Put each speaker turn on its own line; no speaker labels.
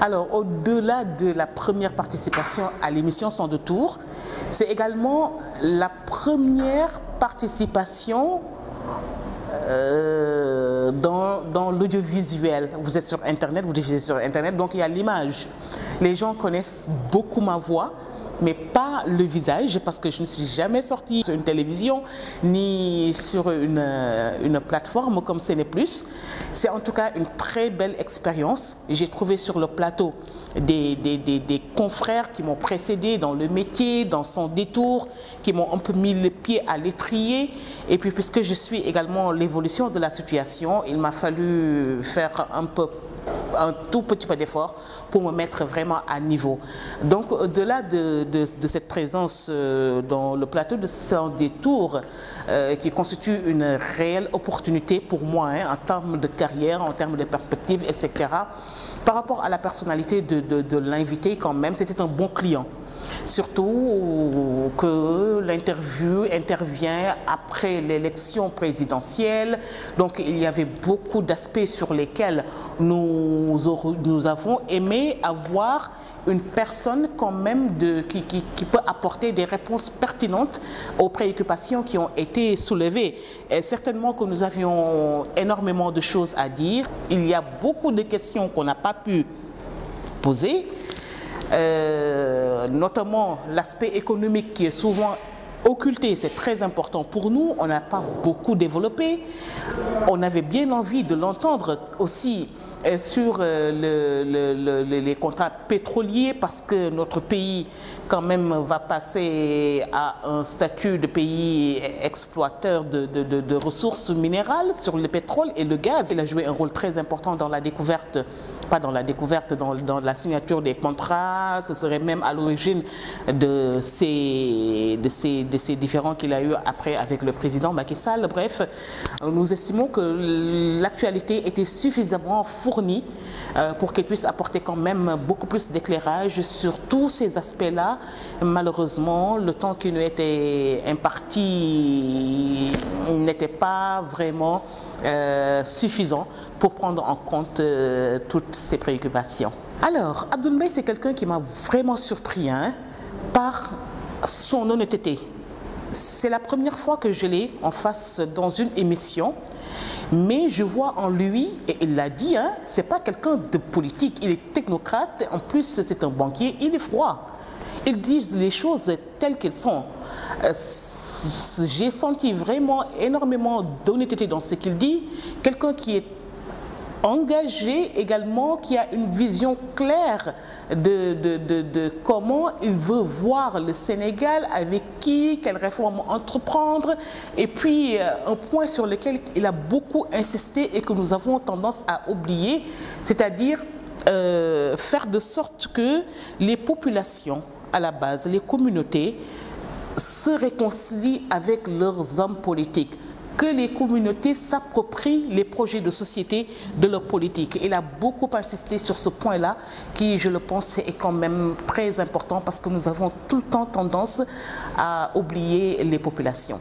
Alors, au-delà de la première participation à l'émission Son de Tour, c'est également la première participation dans l'audiovisuel. Vous êtes sur Internet, vous diffusez sur Internet, donc il y a l'image. Les gens connaissent beaucoup ma voix, mais pas le visage, parce que je ne suis jamais sortie sur une télévision ni sur une plateforme comme CNews+. C'est en tout cas une très belle expérience. J'ai trouvé sur le plateau des confrères qui m'ont précédé dans le métier, dans Son Détour, qui m'ont un peu mis le pied à l'étrier. Et puis, puisque je suis également l'évolution de la situation, il m'a fallu faire un tout petit peu d'effort pour me mettre vraiment à niveau. Donc, au-delà de cette présence dans le plateau de Son Détour, qui constitue une réelle opportunité pour moi, en termes de carrière, en termes de perspectives, etc., par rapport à la personnalité de l'invité, quand même, c'était un bon client. Surtout que l'interview intervient après l'élection présidentielle, donc il y avait beaucoup d'aspects sur lesquels nous avons aimé avoir une personne quand même qui peut apporter des réponses pertinentes aux préoccupations qui ont été soulevées. Et certainement que nous avions énormément de choses à dire. Il y a beaucoup de questions qu'on n'a pas pu poser. Notamment l'aspect économique qui est souvent occulté, c'est très important pour nous, on n'a pas beaucoup développé. On avait bien envie de l'entendre aussi sur les contrats pétroliers, parce que notre pays quand même va passer à un statut de pays exploiteur de ressources minérales sur le pétrole et le gaz. Il a joué un rôle très important dans la découverte, pas dans la découverte, dans la signature des contrats. Ce serait même à l'origine de ces différends qu'il a eu après avec le président Macky Sall. Bref, nous estimons que l'actualité était suffisamment fournie pour qu'elle puisse apporter quand même beaucoup plus d'éclairage sur tous ces aspects-là. Malheureusement, le temps qui nous était imparti n'était pas vraiment suffisant pour prendre en compte toutes ces préoccupations. Alors, Abdoul Mbaye, c'est quelqu'un qui m'a vraiment surpris par son honnêteté. C'est la première fois que je l'ai en face dans une émission, mais je vois en lui, et il l'a dit, c'est pas quelqu'un de politique, il est technocrate, en plus c'est un banquier, il est froid. Ils disent les choses telles qu'elles sont. J'ai senti vraiment énormément d'honnêteté dans ce qu'il dit. Quelqu'un qui est engagé également, qui a une vision claire de comment il veut voir le Sénégal, avec qui, quelles réformes entreprendre. Et puis, un point sur lequel il a beaucoup insisté et que nous avons tendance à oublier, c'est-à-dire faire de sorte que les populations, à la base, les communautés, se réconcilient avec leurs hommes politiques, que les communautés s'approprient les projets de société de leur politique. Il a beaucoup insisté sur ce point-là, qui, je le pense, est quand même très important, parce que nous avons tout le temps tendance à oublier les populations.